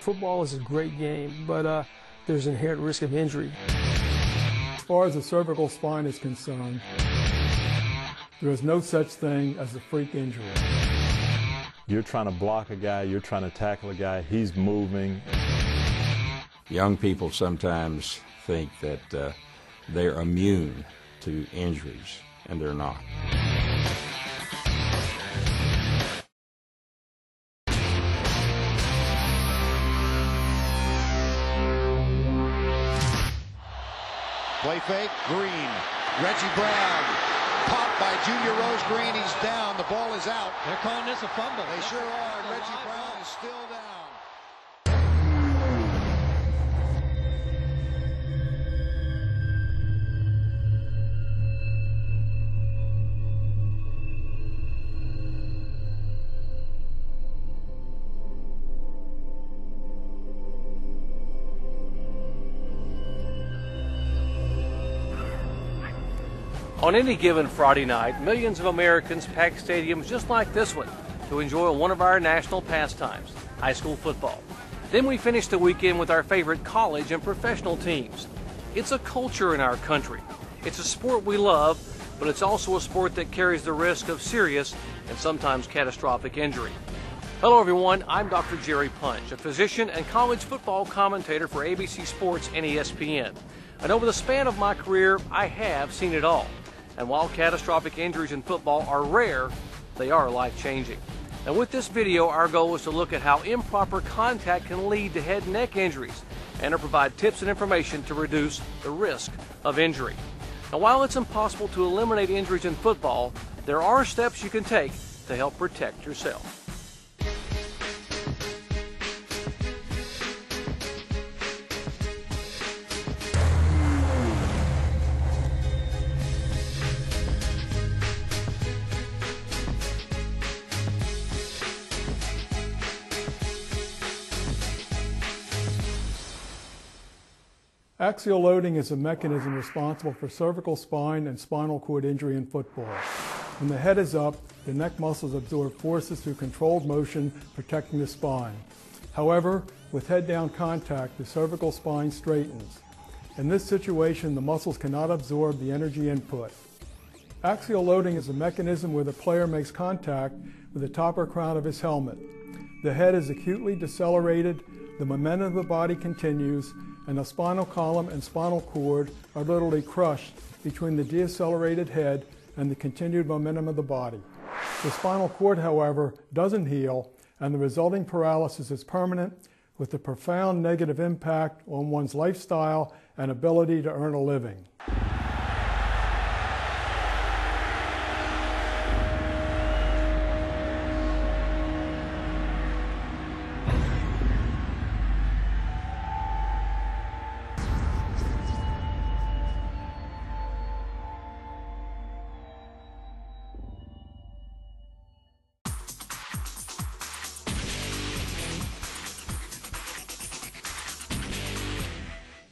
Football is a great game, but there's inherent risk of injury. As far as the cervical spine is concerned, there is no such thing as a freak injury. You're trying to block a guy, you're trying to tackle a guy, he's moving. Young people sometimes think that they're immune to injuries, and they're not. Play fake, Green. Reggie Brown. Popped by Junior Rose Green. He's down. The ball is out. They're calling this a fumble. They sure are. And Reggie Brown is still down. On any given Friday night, millions of Americans pack stadiums just like this one to enjoy one of our national pastimes, high school football. Then we finish the weekend with our favorite college and professional teams. It's a culture in our country. It's a sport we love, but it's also a sport that carries the risk of serious and sometimes catastrophic injury. Hello everyone, I'm Dr. Jerry Punch, a physician and college football commentator for ABC Sports and ESPN. And over the span of my career, I have seen it all. And while catastrophic injuries in football are rare, they are life-changing. And with this video, our goal is to look at how improper contact can lead to head and neck injuries and to provide tips and information to reduce the risk of injury. Now, while it's impossible to eliminate injuries in football, there are steps you can take to help protect yourself. Axial loading is a mechanism responsible for cervical spine and spinal cord injury in football. When the head is up, the neck muscles absorb forces through controlled motion, protecting the spine. However, with head-down contact, the cervical spine straightens. In this situation, the muscles cannot absorb the energy input. Axial loading is a mechanism where the player makes contact with the top or crown of his helmet. The head is acutely decelerated, the momentum of the body continues, and the spinal column and spinal cord are literally crushed between the decelerated head and the continued momentum of the body. The spinal cord, however, doesn't heal, and the resulting paralysis is permanent, with a profound negative impact on one's lifestyle and ability to earn a living.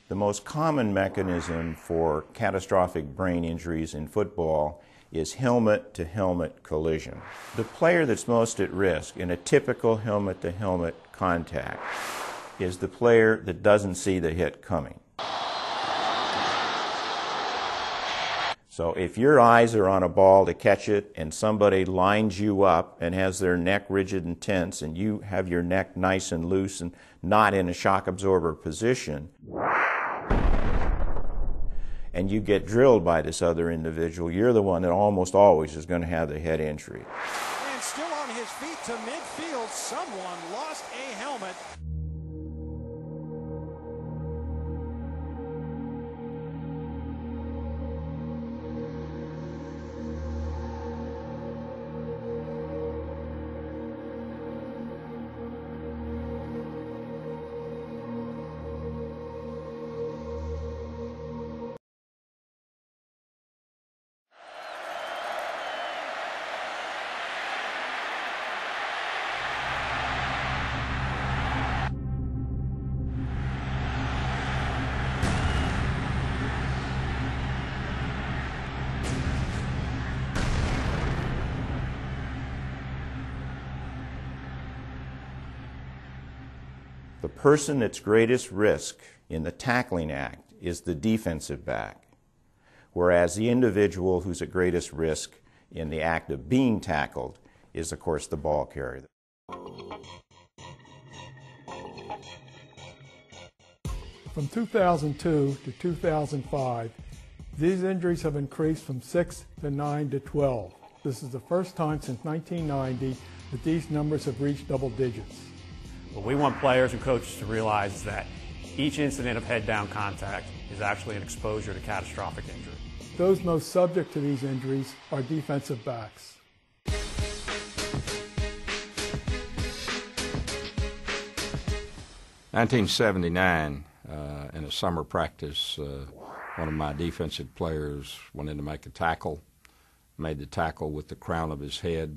The most common mechanism for catastrophic brain injuries in football is helmet-to-helmet collision. The player that's most at risk in a typical helmet-to-helmet contact is the player that doesn't see the hit coming. So if your eyes are on a ball to catch it and somebody lines you up and has their neck rigid and tense and you have your neck nice and loose and not in a shock absorber position, and you get drilled by this other individual, you're the one that almost always is going to have the head injury. And still on his feet to midfield, someone lost a helmet. The person that's greatest risk in the tackling act is the defensive back, whereas the individual who's at greatest risk in the act of being tackled is, of course, the ball carrier. From 2002 to 2005, these injuries have increased from 6 to 9 to 12. This is the first time since 1990 that these numbers have reached double digits. What we want players and coaches to realize is that each incident of head-down contact is actually an exposure to catastrophic injury. Those most subject to these injuries are defensive backs. 1979, in a summer practice, one of my defensive players went in to make a tackle, made the tackle with the crown of his head,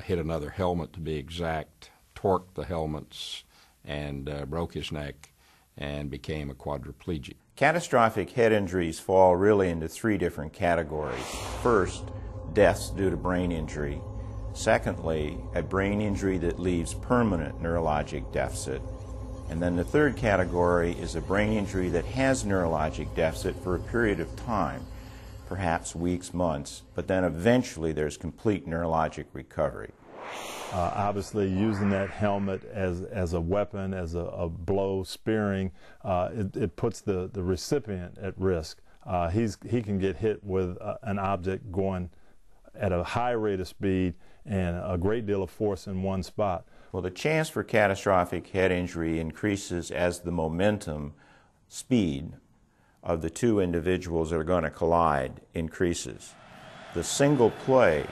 hit another helmet to be exact, torqued the helmets, and broke his neck and became a quadriplegic. Catastrophic head injuries fall really into three different categories. First, deaths due to brain injury. Secondly, a brain injury that leaves permanent neurologic deficit. And then the third category is a brain injury that has neurologic deficit for a period of time, perhaps weeks, months, but then eventually there's complete neurologic recovery. Obviously, using that helmet as a weapon, as a blow, spearing, it puts the recipient at risk. He can get hit with an object going at a high rate of speed and a great deal of force in one spot. Well, the chance for catastrophic head injury increases as the momentum, speed of the two individuals that are going to collide increases. The single play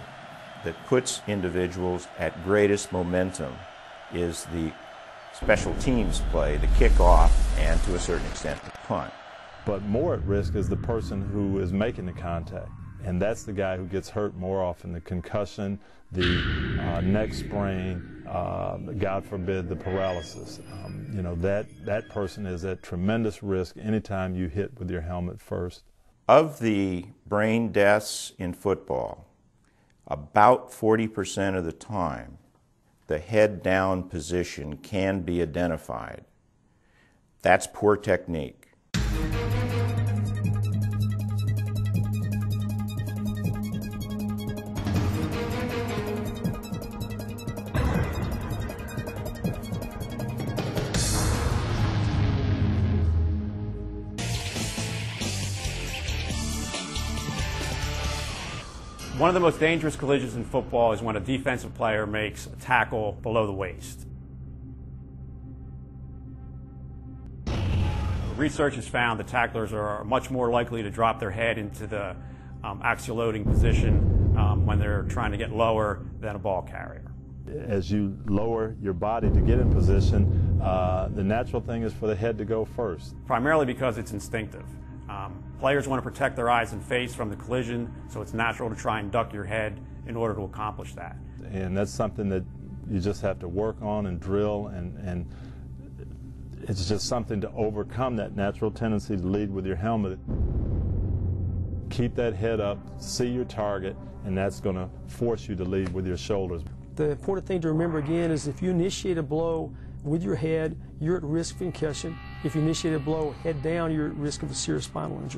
that puts individuals at greatest momentum is the special teams play, the kickoff, and to a certain extent the punt. But more at risk is the person who is making the contact, and that's the guy who gets hurt more often. The concussion, the neck sprain, God forbid the paralysis. You know, that person is at tremendous risk anytime you hit with your helmet first. Of the brain deaths in football, about 40% of the time, the head down position can be identified. That's poor technique. One of the most dangerous collisions in football is when a defensive player makes a tackle below the waist. Research has found that tacklers are much more likely to drop their head into the axial loading position when they're trying to get lower than a ball carrier. As you lower your body to get in position, the natural thing is for the head to go first. Primarily because it's instinctive. Players want to protect their eyes and face from the collision, so it's natural to try and duck your head in order to accomplish that. And that's something that you just have to work on and drill, and it's just something to overcome that natural tendency to lead with your helmet. Keep that head up, see your target, and that's going to force you to lead with your shoulders. The important thing to remember again is if you initiate a blow with your head, you're at risk of concussion. If you initiate a blow head down, you're at risk of a serious spinal injury.